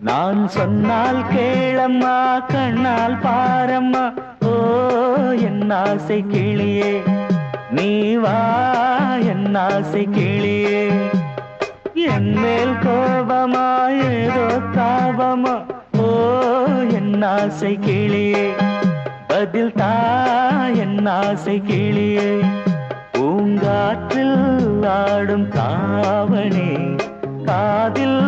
நான் சொன்னால் கேளம்மா கண்ணால் பாரம்மா ஓ என் ஆசை கிளியே நீ வா என் ஆசை கிளியே என் மேல் கோபமா ஏதோ தாபமா ஓ என் ஆசை கிளியே பதில் தா என் ஆசை கிளியே பூங்காற்றில் ஆடும் தாவணி காதில்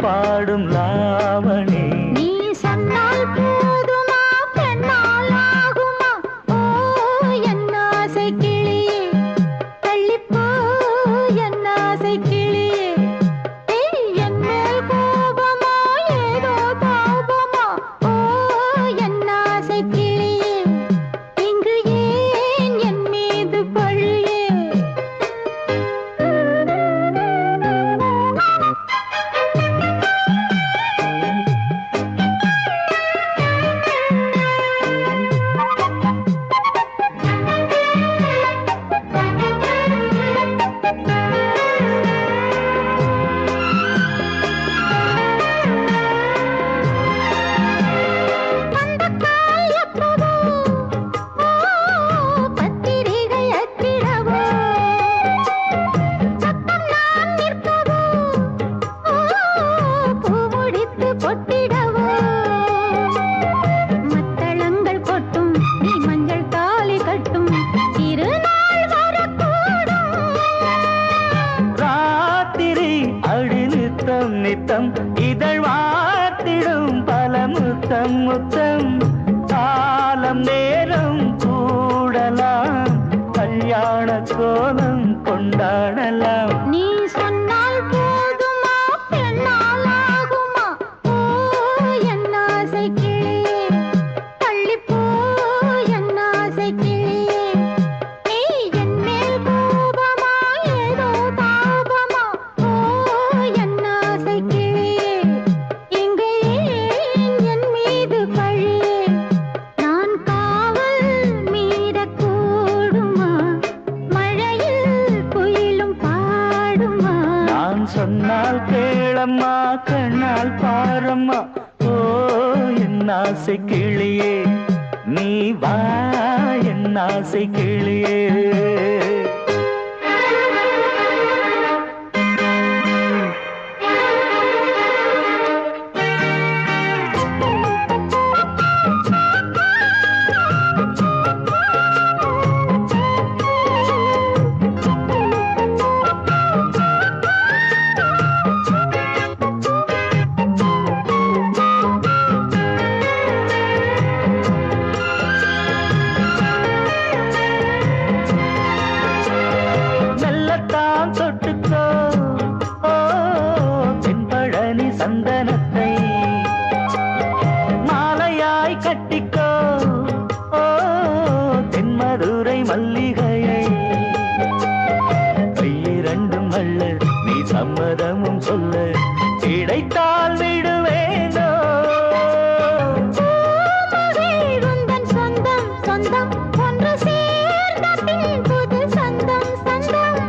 பாடும் லாவணி நீ சொன்னால் போதுமா பெண்ணால் ஆகுமா ஓ என் ஆசை கிளியே தள்ளிப்போ என் ஆசை கிளியே என் மேல் கோபமா ஏதோ தாபமா ஓ என் ஆசை கிளியே இங்கு ஏன் என் மீது பழியே நித்தம் இதழ் வாத்திடும் பல முத்தம் முத்தம் காலம் நேரம் கூடலாம் கல்யாண கோலம் கொண்டாடலாம் நீ சொன்னால் போதுமா பெண்ணால் ஆகுமா ஓ என் ஆசை கிளியே தள்ளிப்போ என் ஆசை கிளியே நீ என் மேல் கோபமா ஏதோ தாபமா ஓ என் ஆசை கிளியே இங்கே ஏன் என் மீது பழியே நான் காவல் மீறக்கூடுமா மழையில் குயிலும் பாடுமா நான் சொன்னால் கேளம்மா கண்ணால் பாரம்மா ஓ என் ஆசை கிளியே நீ வா என் ஆசை கிளியே மெல்லத்தான் தொட்டுக்கோ ஓ தென்பழனி சந்தனத்தை மாலையாய் கட்டிக்கோ ஓ தென்மதுரை மல்லிகையை கையிரண்டும் அள்ள நீ சம்மதமும் சொல்ல கிடைத்தால் விடுவேனோ உந்தன் சொந்தம் சொந்தம் ஒன்று சேர்ந்த பின் புது சொந்தம் சொந்தம்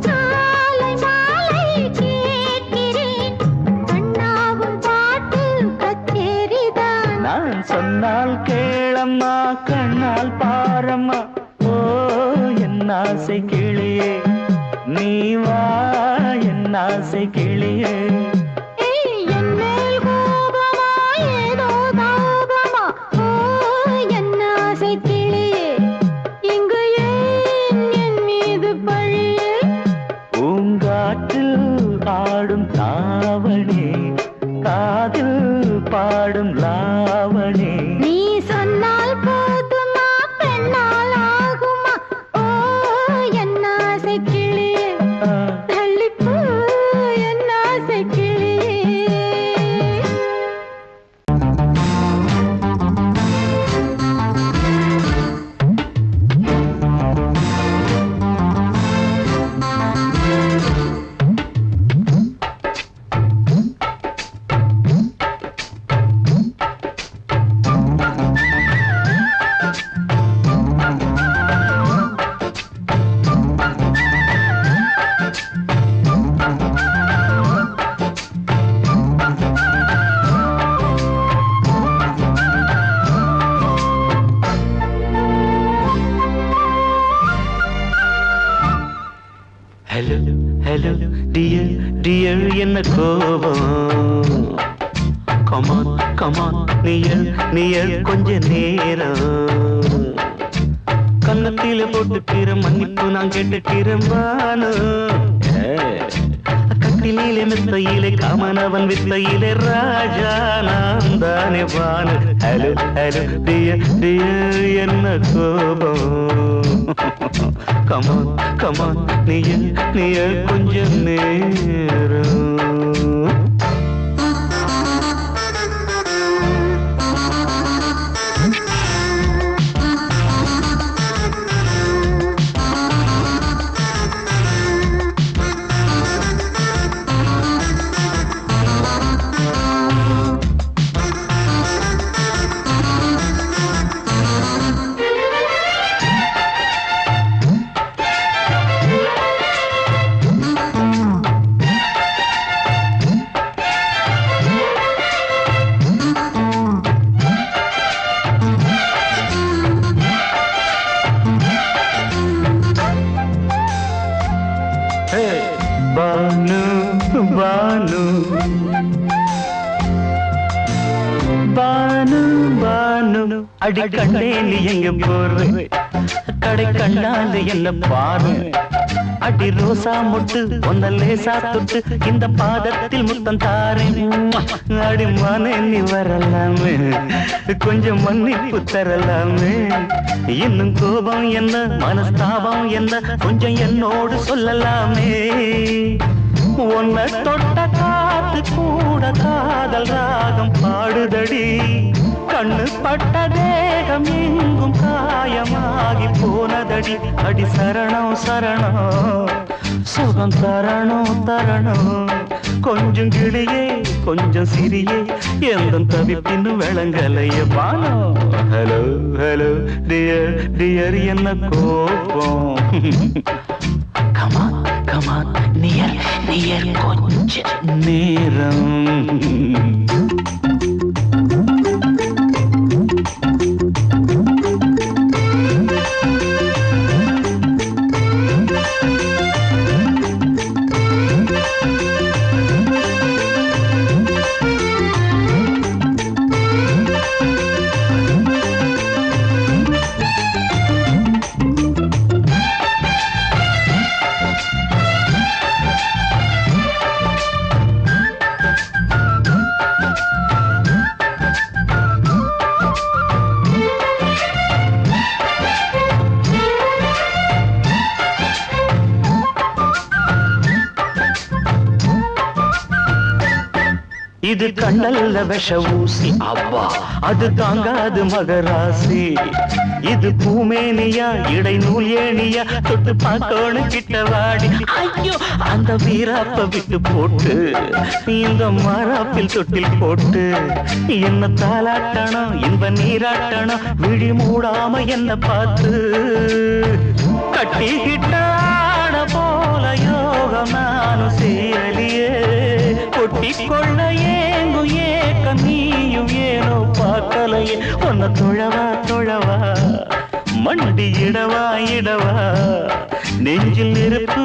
மாலை மாலை கேட்கிறேன் கண்ணாவும் பாட்டு கச்சேரிதான் நான் சொன்னால் கேளம்மா கண்ணால் பாரம்மா ஓ என் ஆசை கிளியே நீ வா என் ஆசை கிளியே என் மேல் கோபமா ஏதோ தாபமா ஓ என் ஆசை கிளியே இங்கு ஏன் என் மீது பழியே பூங்காற்றில் ஆடும் தாவணி காதில் பாடும் லாவணி நீ சொன்னால் போதுமா பெண்ணால் ஆகுமா ஓ என் ஆசை கிளியே தள்ளிப்போ என் ஆசை கிளியே கோபம் கமான் கமான் நீயல் கொஞ்ச நேரம் கன்னத்தில போட்டுக்கிற மன்னிப்பு நான் கேட்டுக்கிறேன் பானு கட்டிலே மெத்தையிலே காமனவன் வித்தையிலே ராஜா நான் தானே பானு ஹலோ ஹலோ டியர் என்ன கோபம் கமான் கமான் நீயல் கொஞ்ச நேரம் பானு பானு பானு பானு அடி கண்டே நீ எங்க போற கடை கண்டாந்து என்ன பாரு அடி ரோசா முட்டு ஒன்ன லேசா தொட்டு இந்த பாதத்தில் முத்தம் தாரேன் அடி மானே நீ வரலாமே கொஞ்சம் மன்னிப்பு தரலாமே இன்னும் கோபம் என்ன மனஸ்தாபம் என்ன கொஞ்சம் என்னோடு சொல்லலாமே உன்னை தொட்ட காத்து கூட காதல் ராகம் பாடுதடி கண்ணு பட்ட தேகம் எங்கும் காயமாகி போனதடி அடி சரணம் சரணம் சுகம் தரணும் தரணும் கொஞ்சம் கிளியே கொஞ்சம் சிறியே எந்த தவிப்பின்னு விளங்கலைய பானோ ஹலோ ஹலோ டியர் டியர் என்ன கோபம் கமான் கமான் நியர் கொஞ்ச நேரம் இது கண்ணல்ல விஷ ஊசி அவ்வா அது தாங்காது மகராசி இது பூமேனியா இடை நூல் ஏனியா தொட்டு பார்க்கணும் கிட்ட வாடி ஐயோ அந்த வீராப்ப விட்டு போட்டு இந்த மாறாப்பில் தொட்டில் போட்டு என்ன தாலாட்டணும் இன்ப நீராட்டணும் விழி மூடாம என்ன பார்த்து கட்டிக்கிட்டாட போல யோகம் நானும் சேரலியே கொட்டிக்கொள்ள ஏங்கு ஏக்க நீயும் ஏனோ பார்க்கலையே உன்னை தொழவா தொழவா மண்டி இடவா இடவா நெஞ்சில் நெருப்பு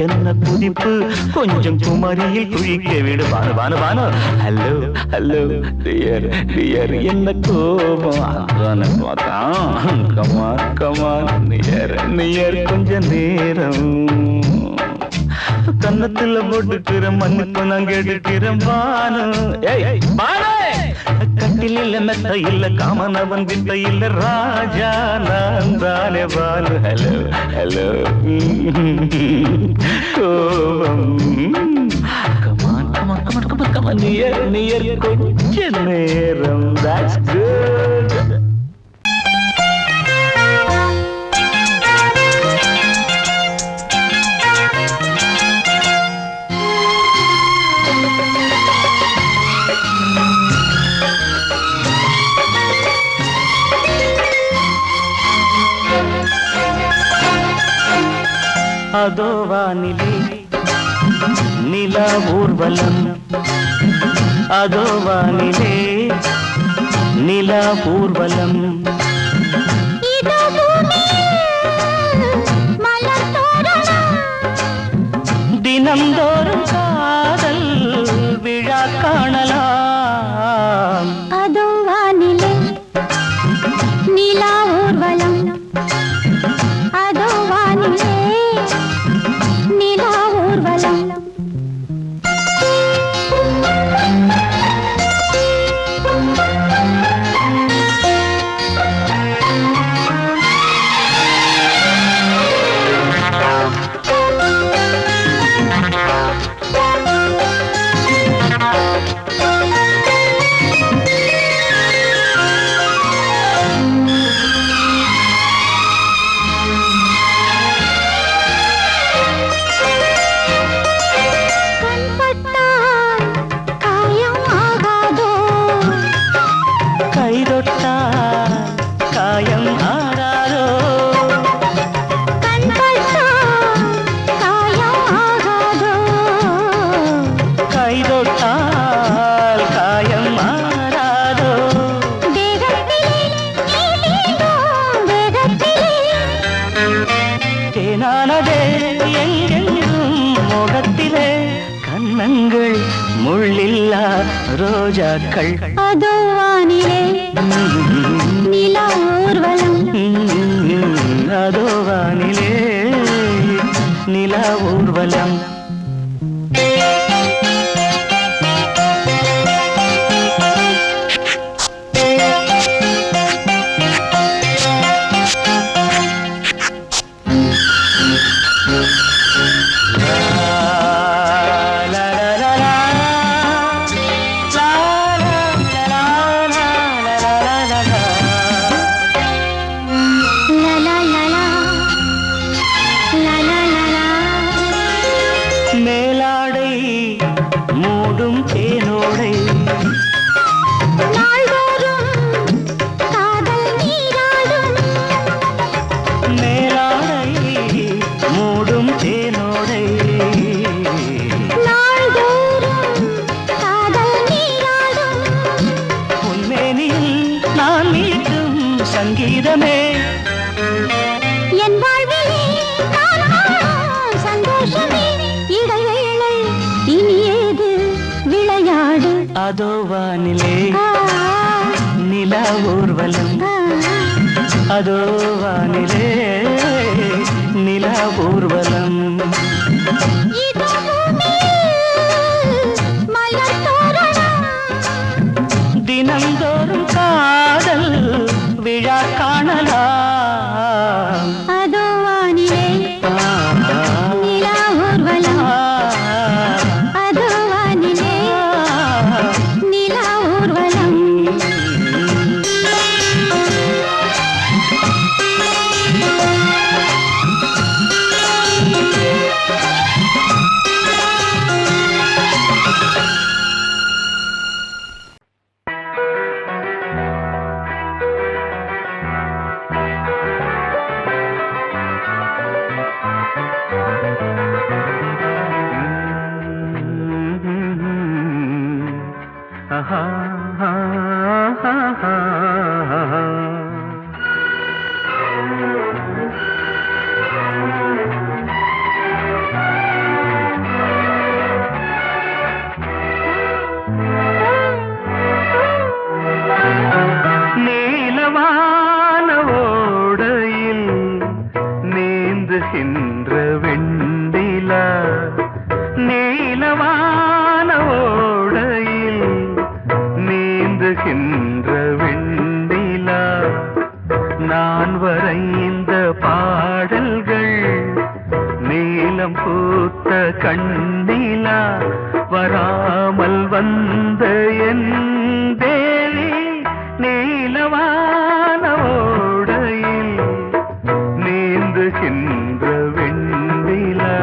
என்ன குதிப்பு கொஞ்சம் குமரியில் குழிக்க விடு Banu Banu Banu hello hello dear dear என்ன கோபம் அதான பார்த்தான் கமான் கமான் நியர் கொஞ்ச நேரம் கன்னத்துல போட்டுக்கிற மன்னிப்பு நான் கேட்டுக்கிறேன் பானு கட்டில மெத்த இல்ல காமனவன் வித்த இல்ல ராஜா நான் தானே பானு ஹலோ ஹலோ கோபம் come on come on come on come on come on near கொஞ்ச நேரம் that's good அதோ வானிலே நிலா ஊர்வலம் அதோ வானிலே நிலா ஊர்வலம் தினந்தோறும் காதல் ரோஜாக்கள் அதோ வானிலே நிலா ஊர்வலம் அதோ வானிலே நிலா ஊர்வலம் மேலாடை மூடும் தேனோடை மேலாடை மூடும் தேனோடை உன்மேனில் நான் மீட்டும் சங்கீதமே என் வாழ்விலே சந்தோஷமே இடைவேளை இனியேது விளையாடு அதோ வானிலே நிலா ஊர்வலம் அதோ வானிலே நிலா ஊர்வலம் தினந்தோறும் காதல் விழா காணலாம் அதோ வானிலே நிலா ஊர்வலம் அதோ வானிலே நிலா ஊர்வலம் நீலவான ஓடையில் நீந்துகின்ற வெண்டிலா நீலவான ஓடையில் நீந்துகின்ற வெண்டிலா நான் வரைந்த பாடல்கள் நீலம் பூத்த கண்ணிலா வராமல் வந்த என் தேவி நீலவான ஓடையில் நீந்துகின்ற வெண்ணிலா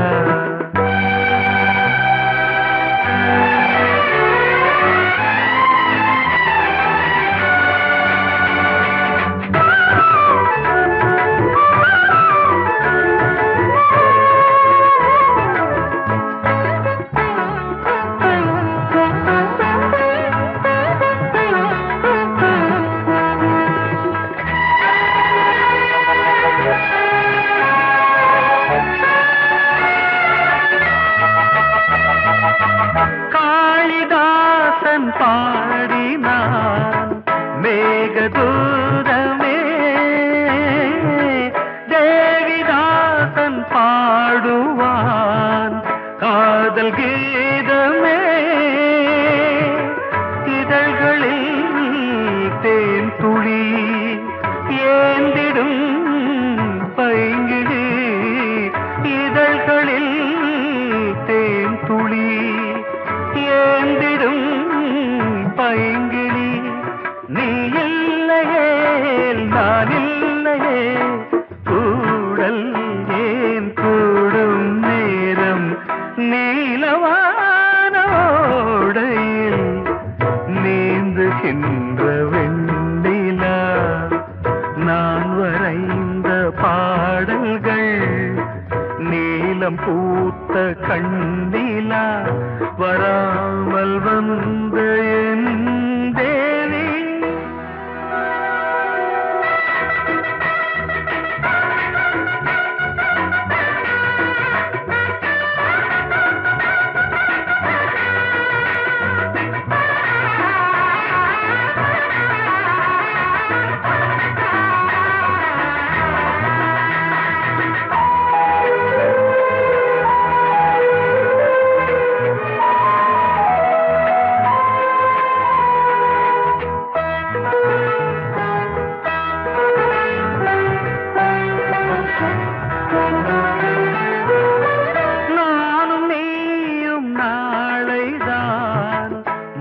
காளிதாசன் பாடினான் மேகதூதமே தேவிதாசன் பாடுவான் காதல் கீதமே இதழ்களில் தேன் துளி ஏந்திடும் பைங்கிழி இதழ்களில் தேன் துளி ஏந்திடும் பைங்கிளி நீ இல்லையே நான் இல்லையே கூடல் ஏன் கூடும் நேரம் நீலவானோடையில் நீந்துகின்ற வெண்ணிலா நான் வரைந்த பாடல்கள் நீலம் பூத்த கண்ணிலா வராமல் வந்த என் தேவி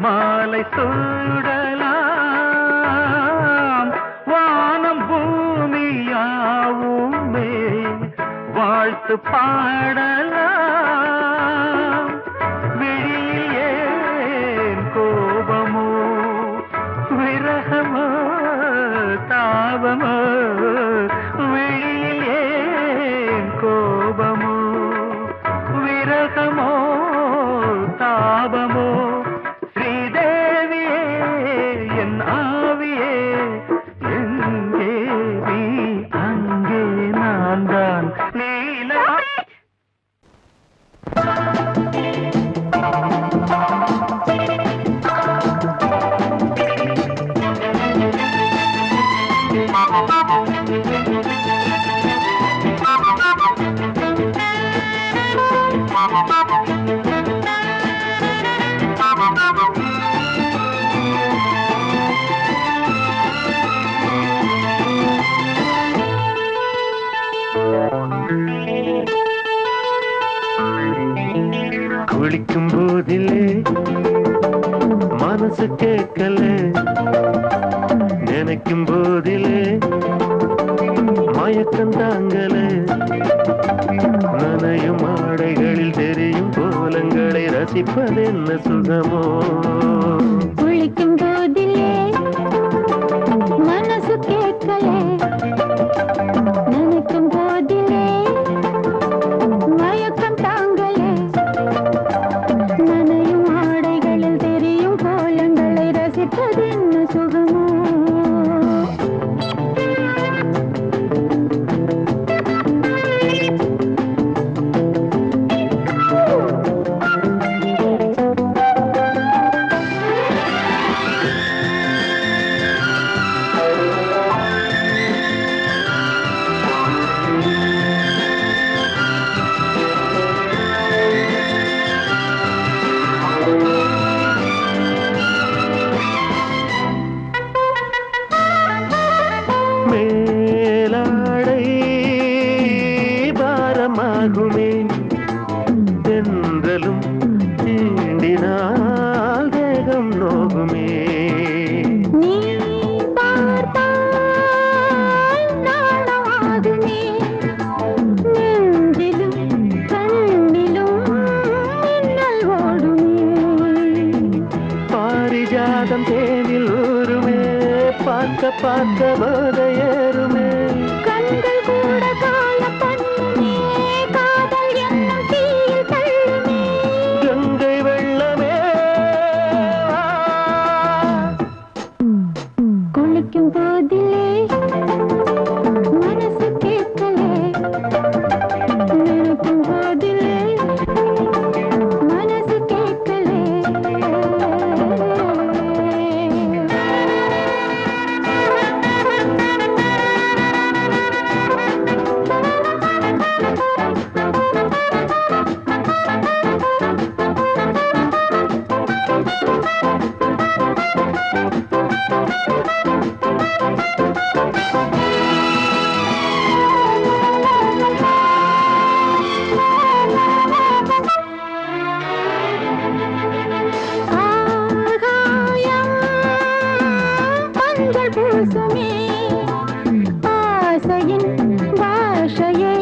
மாலை சூடலாம் வானம் பூமியாவுமே வாழ்த்து பாடலாம் விழியில் ஏன் கோபமோ விரகமோ தாபமோ விழியில் ஏன் கோபமோ விரகமோ தாபமோ ஸ்ரீதேவியே என் ஆவியே எங்கே நீ அங்கே நான் தான் நீல குளிக்கும் போதிலே மனசு கேட்கல நினைக்கும் போதிலே மயக்கம் தாங்கல நனையும் ஆடைகளில் தெரியும் கோலங்களை ரசிப்பதென்ன சுகமோ குளிக்கும் போதிலே மனசு கேட்கல நினைக்கும் போதிலே மயக்கம் தாங்கலே நனையும் ஆடைகளில் தெரியும் கோலங்களை ரசிப்பதென்ன சுகமோ மேலாடை பாரமாகுமே தென்றலும் தீண்டினால் தேகம் நோகுமே நீ பார்த்தால் நாணமாகுமே நெஞ்சிலும் கண்ணிலும் மின்னல் ஓடுமே பாரிஜாதம் தேனில் ஊருமே பார்க்க பார்க்க போதையேறுமே கண்கள் கூட காய பண்ணுமே காதல் என்னும் தீயில் தள்ளுமே கங்கை வெள்ளமே குளிக்கும் போதிலே மனசு கேட்கலே நினைக்கும் போதிலே மனசு கேட்கலே ஆகாயம் மஞ்சள் பூசுமே ஆசையின் பாஷையை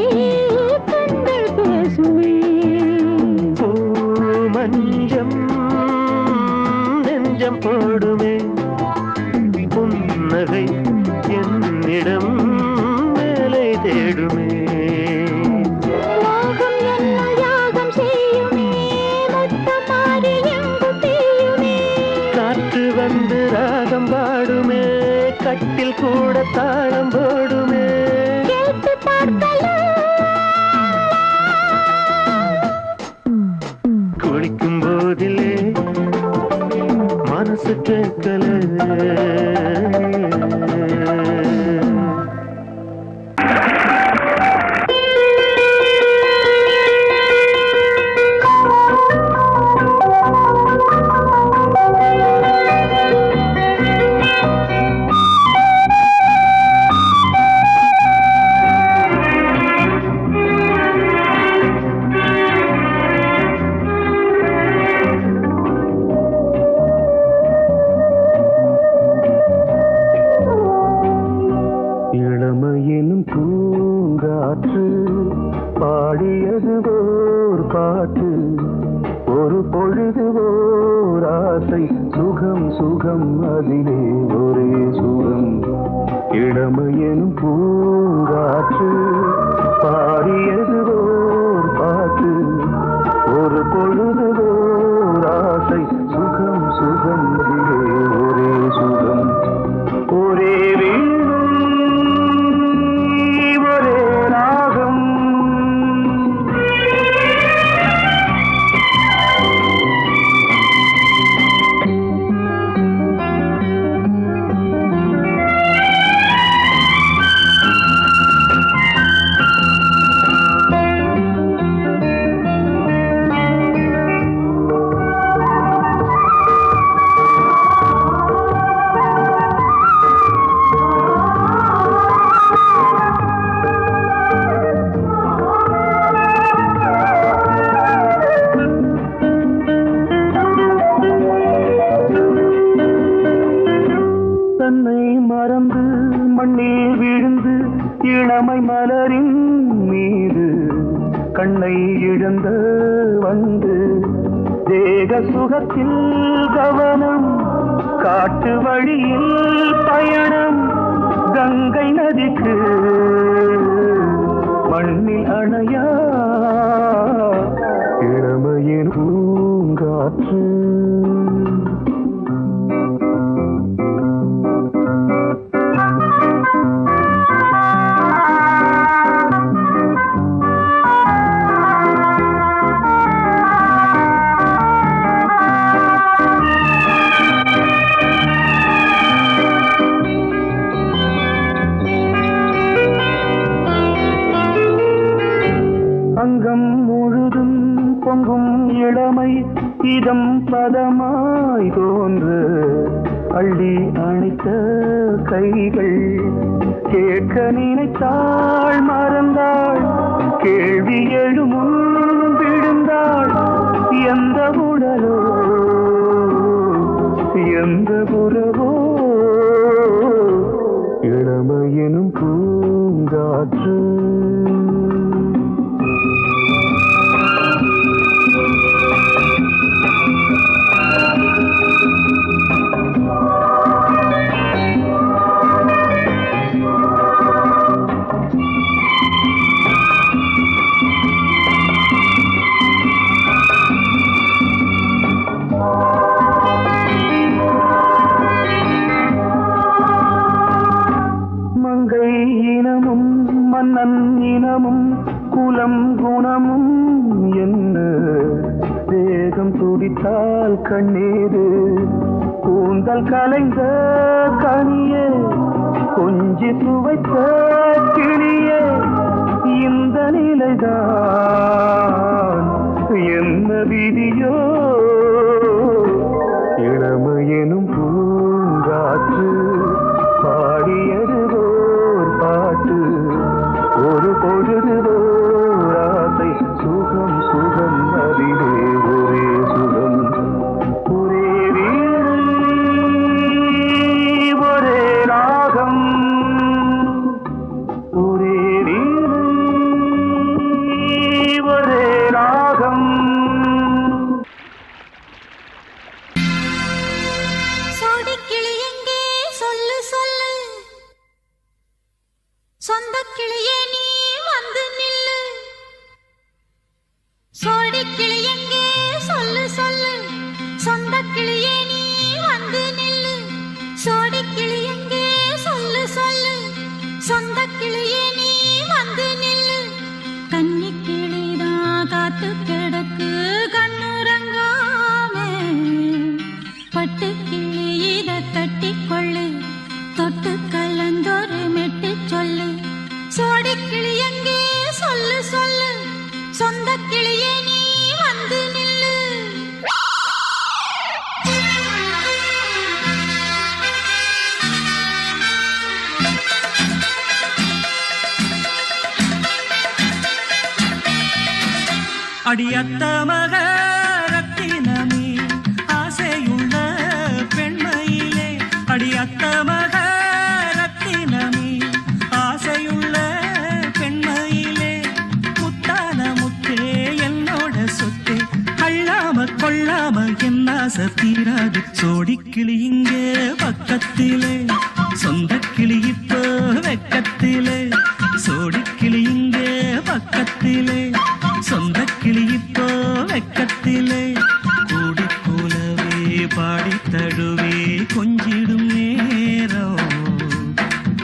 கண்கள் பேசுமே மஞ்சம் நெஞ்சம் போடுமே புன்னகை என்னிடம் மேலே தேடுமே மோகம் என்னும் யாகம் செய்யுமே முத்தம் மாறி எங்கும் தீயுமே காற்று வந்து ராகம் பாடுமே கட்டில் கூட தாளம் போடுமே கேட்டு பார்க்கலாம் குளிக்கும் போதிலே மனசு கேட்கல சுகம் சுகம் அதிலே ஒரே சுகம் இளமையெனும் பூங்காற்று பாடியது ஓர் பாட்டு ஒரு பொழுதுதோர் ஆசை சுகம் சுகம் அதிலே ஒரே சுகம் ஒரே வீணை ஒரே ராகம் தன்னை மறந்து மண்ணில் விழுந்து இளமை மலரின் மீது கண்ணை இழந்த வந்து தேக சுகத்தில் கவனம் காட்டு வழியில் பயணம் கங்கை நதிக்கு மண்ணில் அணையா இளமையின் பூங்காற்று அங்கம் முழுதும் பொங்கும் இளமை இதம் பதமாய் தோன்று அள்ளி அணைத்த கைகள் கேட்க நினைத்தாள் மறந்தாள் கேள்வி எழுமுன் விழுந்தாள் எந்த உடலோ எந்த புறவோ இளமையெனும் பூங்காற்று மங்கை இனமும் மன்னன் இனமும் குலம் குணமும் என்ன வேகம் துடித்தால் கண்ணீரு கூந்தல் கலைந்த கனியே கொஞ்சி துவைத்த கிளியே இந்த நிலைதான் என்ன விதியோ இளமையெனும் பூங்காற்று பாடியது ஓர் பாட்டு ஒரு பொழுதுதோர் ஆசை சுகம் சுகம் அதிலே ஒரே சுகம் ஒரே வீணை ஒரே ராகம் ஒரே வீணை ஒரே ராகம் சோடிக்கிளி எங்கே சொல்லு சொல்லு சொந்தக் கிளியே நீ வந்து நில்லு சோடிக்கிளி எங்கே சொல்லு சொல்லு சொந்தக் கிளியே நீ வந்து நில்லு சோடிக்கிளி எங்கே சொல்லு சொல்லு சொந்தக் கிளியே நீ வந்து நில்லு கன்னிக் கிளிதான் காத்து கிடக்கு கண்ணுறங்காமே பட்டு கிளி இத கட்டிக்கொள்ளு தொட்டு கலந்தொரு மெட்டு சொல்லு சோடிக்கிளி எங்கே சொல்லு சொல்லு சொந்தக் கிளியே நீ வந்து நில்லு அடியத்த மக ரத்தினமே ஆசையுள்ள பெண்மையிலே அடியத்த மக ரத்தினமே ஆசையுள்ள பெண்மையிலே முத்தான முத்தே என்னோட சொத்தே அள்ளாம கொள்ளாம என் ஆசை தீராது அது சோடிக்கிளி இங்கே பக்கத்திலே, சொந்த கிளி இப்போ வெக்கத்திலே. சோடிக்கிளி இங்கே பக்கத்திலே, சொந்த கிளி இப்போ வெக்கத்திலே. கூடி கூலவே பாடி தழுவே கொஞ்சிடும் நேரம்,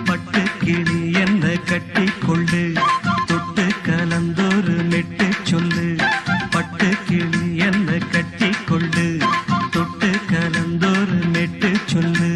பட்டு கிளி என்ன கட்டி கொள்ளு, தொட்டு கலந்தொரு மெட்டு சொல்லு. பட்டு கிளி என்ன கட்டி கொள்ளு, தொட்டு கலந்தொரு மெட்டு சொல்லு.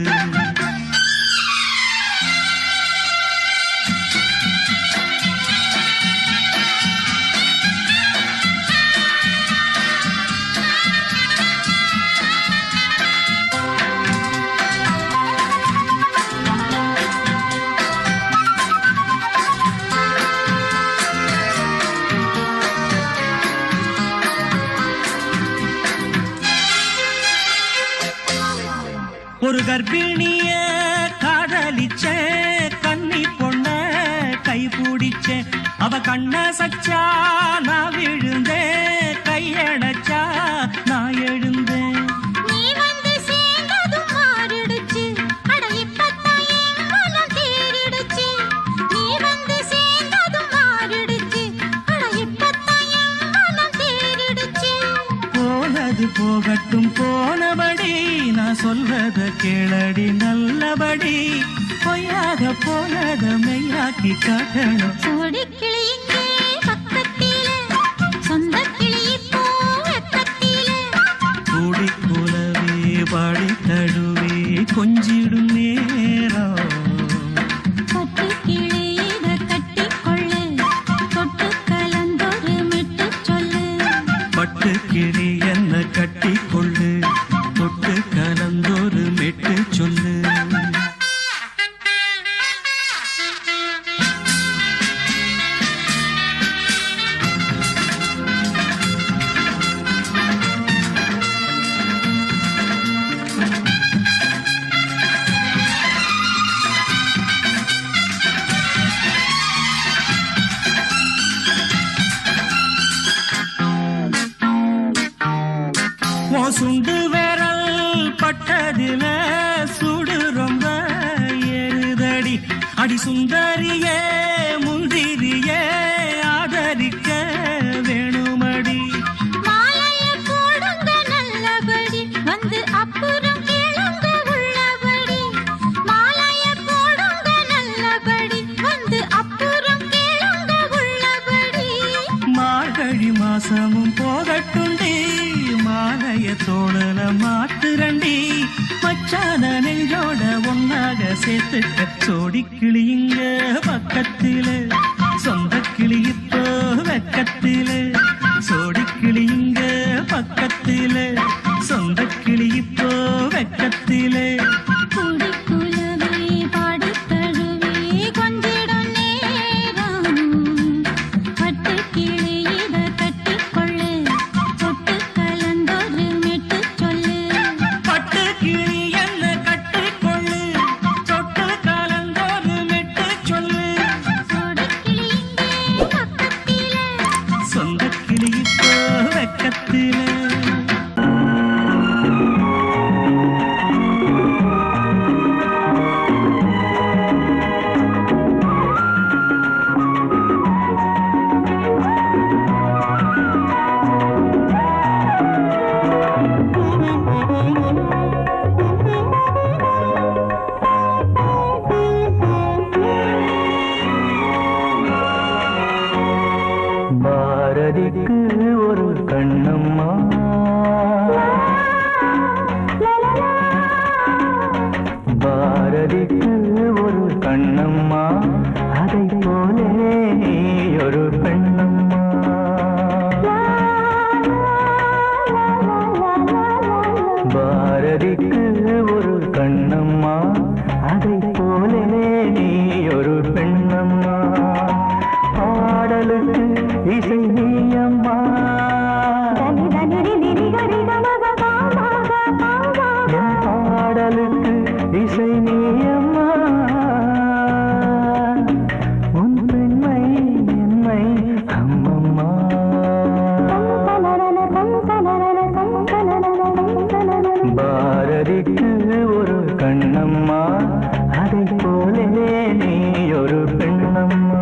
ஒரு கர்ப்பிணிய காதலிச்ச கன்னி பொண்ண கை பிடிச்ச, அவ கண்ண சச்சா நான் விழுந்தேன், கையடைச்சா நான் எழுந்தேன். நீ வந்து சேர்ந்ததும் மாறிடுச்சு, அட இப்பத்தான் என் மனம் தேறிடுச்சு. நீ வந்து சேர்ந்ததும் மாறிடுச்சு, அட இப்பத்தான் என் மனம் தேறிடுச்சு. போனது போகட்டும் போனபடி, நான் சொல்றத கேளடி நல்லபடி. பொய்யாக போனத மெய்யாக்கி காட்டணும். சோடிக்கிளி இங்கே பக்கத்திலே, சொந்த கிளி இப்போ வெக்கத்திலே. கூடி கூலவே பாடி தழுவே கொஞ்சிடும் நேரம், பட்டு கிளி இத கட்டிக்கொள்ளு, தொட்டு கலந்தொரு மெட்டு சொல்லு. பட்டு கிளி என்ன கட்டி கொள்ளு, தொட்டு கலந்தொரு மெட்டு சொல்லு. சுண்டு விரல் பட்டதில சுடு ரொம்ப ஏறுதடி. அடி சுந்தரியே முந்திரியே ஆதரிக்க வேணுமடி. மாலைய போடுங்க நல்லபடி, வந்து அப்புறம் கேளுங்க உள்ளபடி. மாலைய போடுங்க நல்லபடி, வந்து அப்புறம் கேளுங்க உள்ளபடி. மார்கழி மாசமும் போகட்டுண்டி, மாலைய தோழல மாத்துரண்டி. மச்சான நெஞ்சோட ஒன்னாக சேர்த்துக்க. சோடிக்கிளி இங்க பக்கத்திலே, சொந்த கிளி இப்போ வெக்கத்திலே. சோடிக்கிளி இங்க பக்கத்திலே, சொந்த கிளி இப்போ வெக்கத்திலே. கூடி குலவே பாடி தழுவே கொஞ்சிடும் நேரம், பட்டு கிளி இத கட்டிக்கொள்ளு, தொட்டு கலந்தொரு மெட்டு சொல்லு. பட்டு கிளி என்ன கட்டிக்கொள்ளு, தொட்டு கலந்தொரு மெட்டு சொல்லு. சோடிக்கிளி இங்கே பக்கத்திலே, சொந்த கிளி இப்போ வெக்கத்திலே. பாரதிக்கு ஒரு கண்ணம்மா, பாரதிக்கு ஒரு கண்ணம்மா, அதை போலே நீ ஒரு பெண்ணம்மா. பாரதிக்கு ஒரு கண்ணம்மா, அதை போலே நீ ஒரு பெண்ணம்மா. பாடலுக்கு இசை நீயம்மா, என் பாடலுக்கு இசை நீயம்மா. உன் பெண்மை என்னை அம்மம்மா. பாரதிக்கு பாரதிக்கு ஒரு கண்ணம்மா அதை போலே நீ ஒரு பெண்ணம்மா.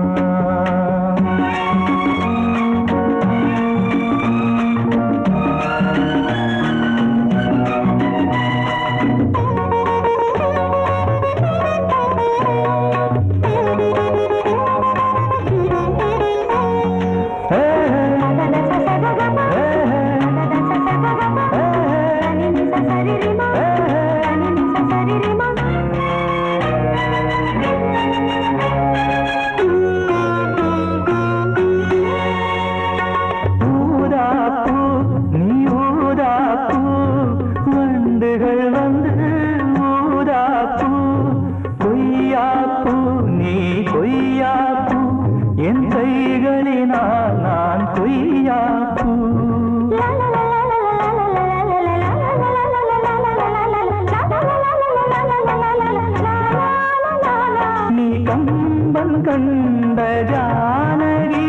கண்ட ஜானகி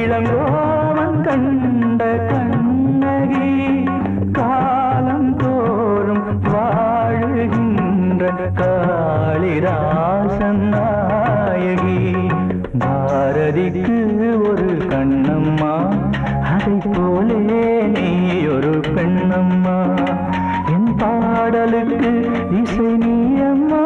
இளங்கோவன் கண்ட கண்ணகி காலம் தோறும் வாழுகின்ற காளிதாசன் நாயகி. பாரதிக்கு ஒரு கண்ணம்மா அதை போலே நீ ஒரு பெண்ணம்மா. என் பாடலுக்கு இசை நீ அம்மா.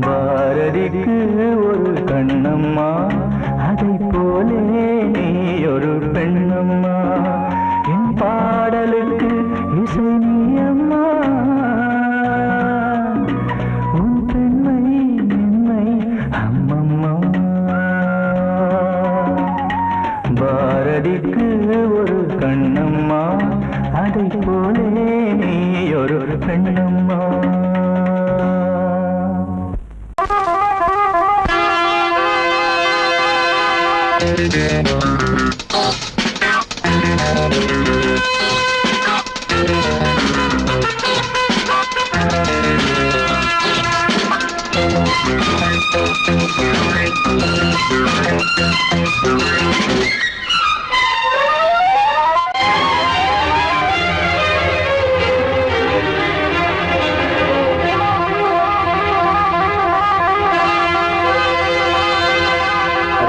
பாரதிக்கு ஒரு கண்ணம்மா அதை போலே நீ ஒரு பெண்ணம்மா. என் பாடலுக்கு இசை நீ அம்மா. உன் பெண்மை என்னை அம்மம்மா. பாரதிக்கு ஒரு கண்ணம்மா அதை போலே நீ ஒரு பெண்ணம்மா.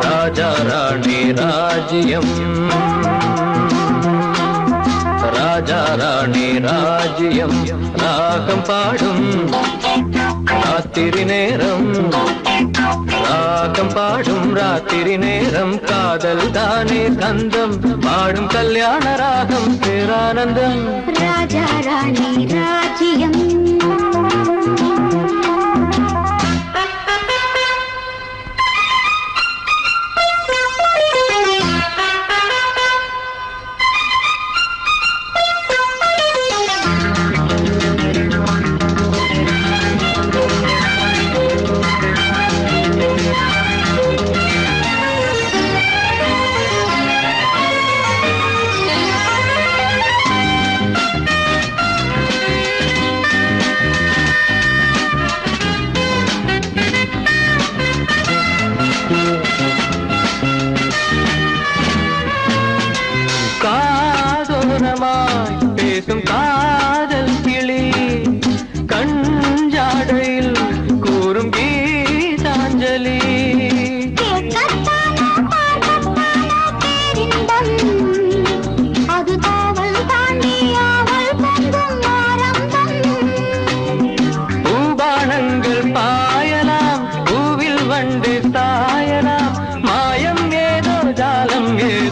ராஜா ராணி ராஜ்யம், ராஜா ராணி ராஜ்யம், ராகம் பாடும் ராத்திரி நேரம், ராகம் பாடும் ராத்திரி நேரம், காதல் தானே கந்தம் பாடும் கல்யாண ராகம் பேரானந்தம். ராஜா ராணி ராஜ்யம்,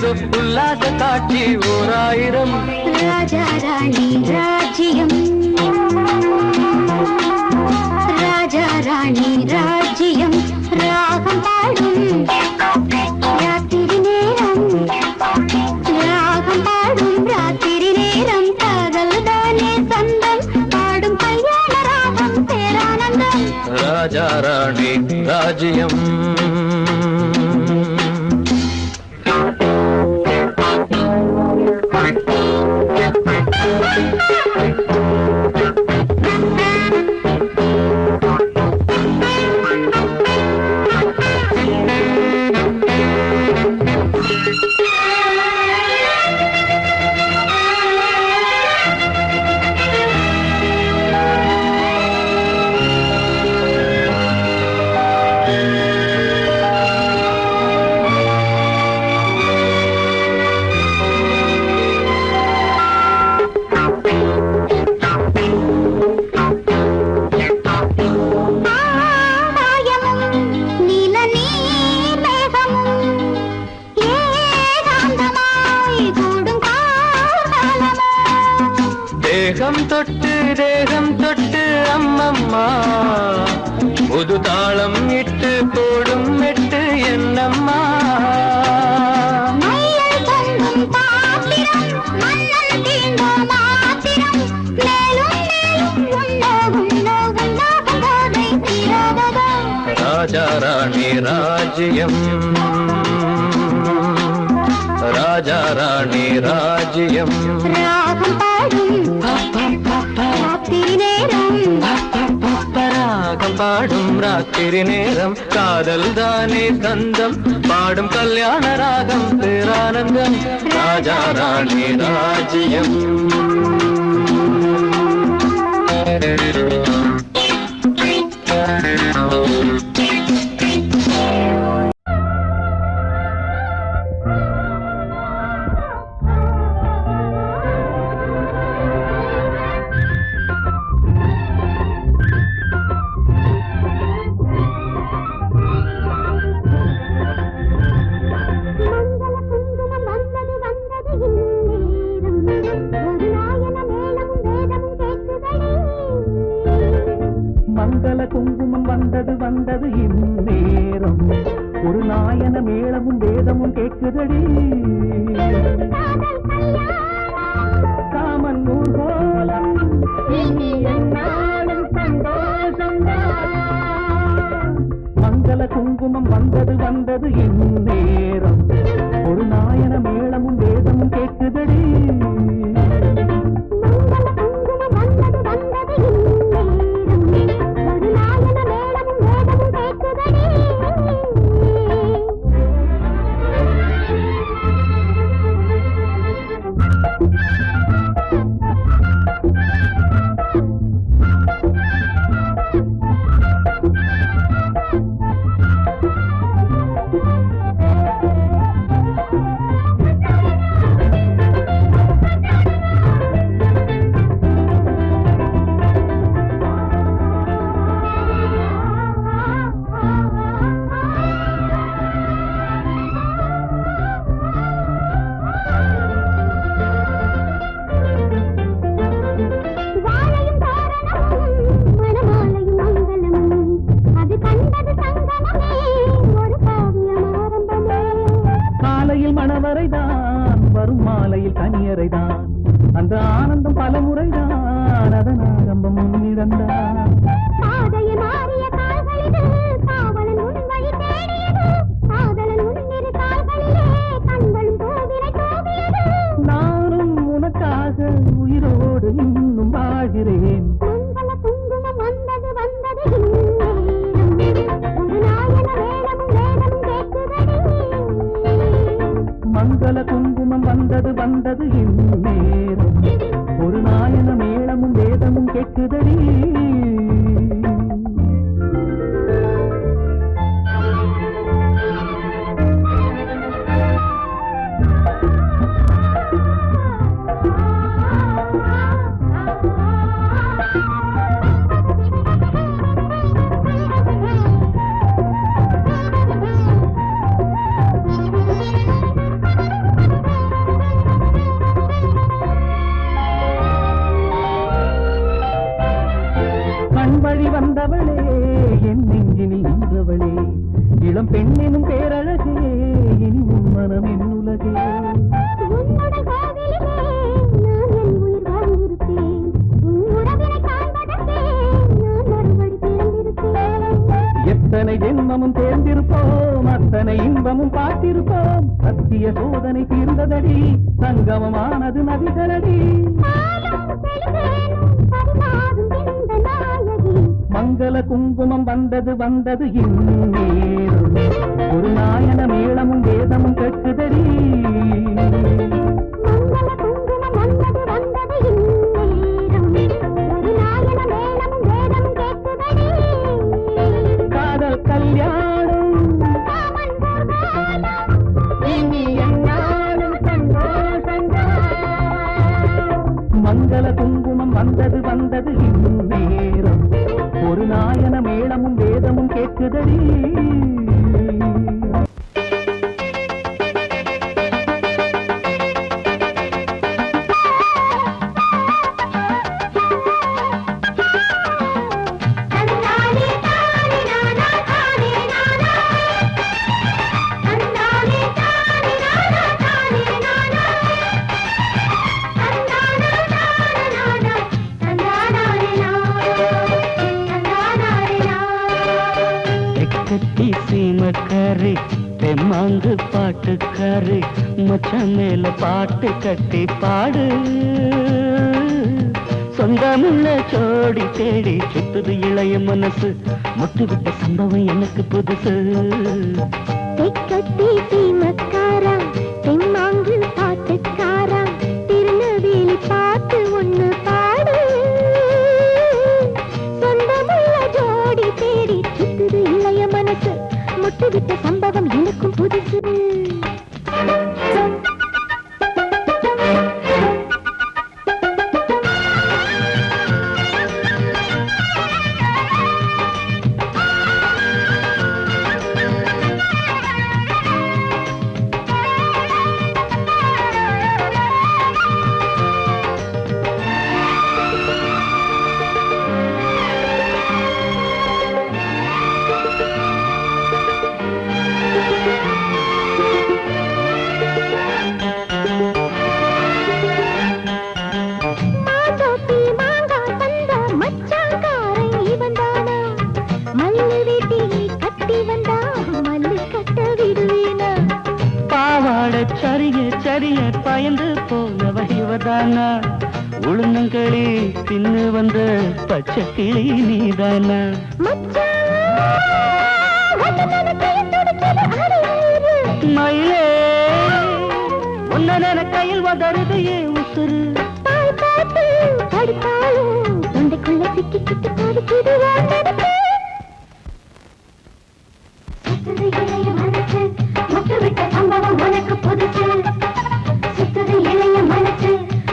ஏதோ உல்லாச காட்சி ஓராயிரம். ராஜா ராணி ராஜ்யம், ராஜா ராணி ராஜ்யம், ராகம் பாடும் ராத்திரி நேரம், ராகம் பாடும் ராத்திரி நேரம், காதல் தானே சொந்தம், பாடும் கல்யாண ராகம் பேரானந்தம். ராஜா ராணி ராஜ்யம். தேகம் தொட்டு அம்மம்மா புது தாளம் இட்டு போடும் மெட்டு என்னம்மா. ராஜா ராணி ராஜ்யம், ராஜா ராணி ராஜ்யம். ராகம் பாடும் ராத்திரி நேரம், காதல் தானே சொந்தம், பாடும் கல்யாண ராகம் பேரானந்தம். ராஜா ராணி ராஜ்யம். மங்கள குங்குமம் வந்தது வந்தது இந்நேரம், ஒரு நாயன மேளமும் வேதமும் கேட்குதடி. காமன் ஊர்கோலம் இனி என்னாலும் சந்தோஷம். மங்கள குங்குமம் வந்தது வந்தது இந்நேரம், ஒரு நாயன மேளமும் வேதமும் கேட்குதடி. மணவரைதான் வரும் மாலையில் கனியரைதான், அந்த ஆனந்தம் பல முறைதான், அதன் ஆரம்பம் முன்னிறந்தான். நானும் உனக்காக உயிரோடு இன்னும் வாழ்கிறேன். மங்கள குங்குமம் வந்தது வந்தது இந்நேரம், ஒரு நாயன மேளமும் வேதமும் கேட்குதடி. வந்தவளே என் நெஞ்சினில் நின்றவளே இளம் பெண்ணெனும் பேரழகே இனி உன் மனம் என் உலகே உன்னோட காதலிலே நான் என் உயிர் வாழ்ந்திருப்பேன் உன் உறவினை காண்பதற்கே நான் மறுபடி பிறந்திருப்பேன் எத்தனை ஜென்மமும் தேர்ந்திருப்போம் அத்தனை இன்பமும் பார்த்திருப்போம் சத்திய சோதனை தீர்ந்ததடி சங்கமமானது நதிகளடி மங்கள குங்குமம் வந்தது வந்தது இந்நேரம் ஒரு நாயன மேளமும் வேதமும் கேட்குதடி மங்கள குங்குமம் வந்தது வந்தது இந்நேரம் ஒரு நாயன மேளமும் வேதமும் கேட்குதடி காதல் கல்யாணம் இனி என்னாலும் சந்தோஷந்தான் மங்கள குங்குமம் வந்தது வந்தது இந்நேரம் ஒரு நாயன மேளமும் வேதமும் கேட்குதடி கட்டி சீமக்காரி தெம்மாங்கு பாட்டுக்காரி மச்சான் மேல பாட்டு கட்டி பாடு சொந்தமுள்ள சோடி தேடி சுத்துது இளைய மனசு முட்டு விட்ட சம்பவம் எனக்கு புதுசு தெக்கத்தி சீமக்காரா தெம்மாங்கு பாட்டுக்காரா திருநெல்வேலி பாட்டு ஒண்ணு பாடு சொந்தமுள்ள ஜோடி தேடி சுத்துது இளைய மனசு முட்டு விட்ட சம்பவம் எனக்கும் புதுசு சரிய பயந்து போனவ இவதானா உளுந்தங்களி தின்னு வந்த பச்சை கிளி நீதானா மயிலே உன்ன கையில் வதருது ஏன் உசுறு தொண்டைக்குள்ள சிக்கி கிட்டு பாதிக்குது முட்டுவிட்ட சம்பவம் உனக்கு புதுசு சுத்துது இளைய மனசு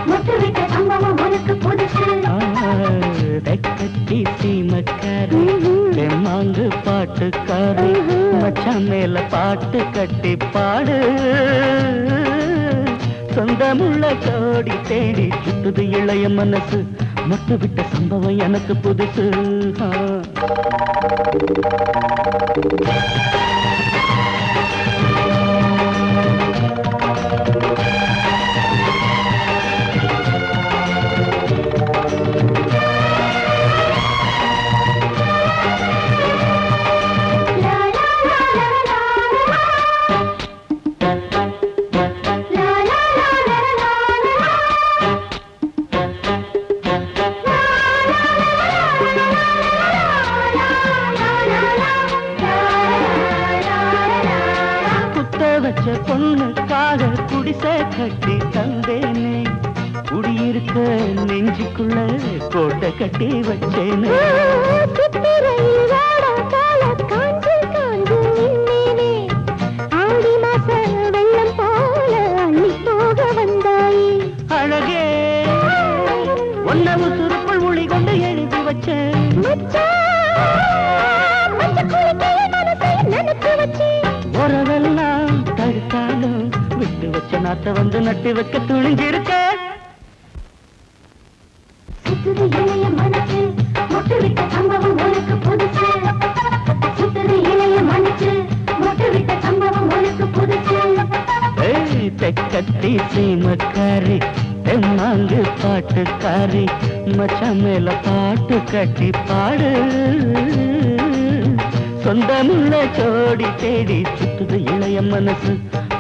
முட்டுவிட்ட சம்பவம் உனக்கு புதுசு கட்டி சீமக்காரி தெம்மாங்கு பாட்டுக்காரி மச்சான் மேல பாட்டு கட்டி பாடு சொந்தமுள்ள கோடி தேடி சுத்துது இளைய மனசு முட்டு விட்ட சம்பவம் எனக்கு புதுசு வச்ச பொண்ணுக்காக குடிசை கட்டி தந்தேனே குடியிருக்க நெஞ்சுக்குள்ள கோட்டை கட்டி வச்சேனே அழகே ஒன்னவு சுருக்குள் ஒளி கொண்டு எழுதி வச்சேன் உறவெல்லாம் தடுத்தாலும் விட்டு வச்ச நாத்த வந்து நட்டு வைக்க துணிஞ்சிருக்க சுத்துது இளைய மனசு முட்டு விட்ட சம்பவம் உனக்கு தெக்கத்தி சீமக்காரி தெம்மாங்கு பாட்டுக்காரி மச்சான் மேல பாட்டு கட்டி பாடு சொந்தமுள்ள ஜோடி தேடி சுத்துது இளைய மனசு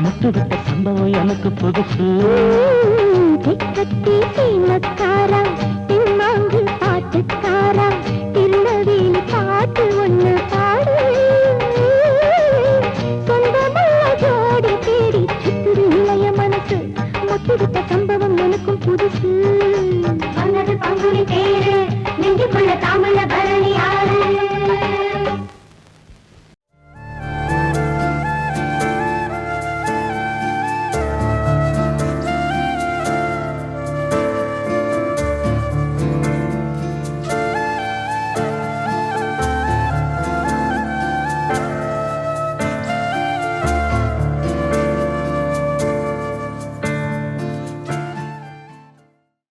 முட்டுவிட்ட சம்பவம் எனக்கு புதுசு தெக்கத்தி சீமக்காரா தெம்மாங்கு பாட்டுக்காரா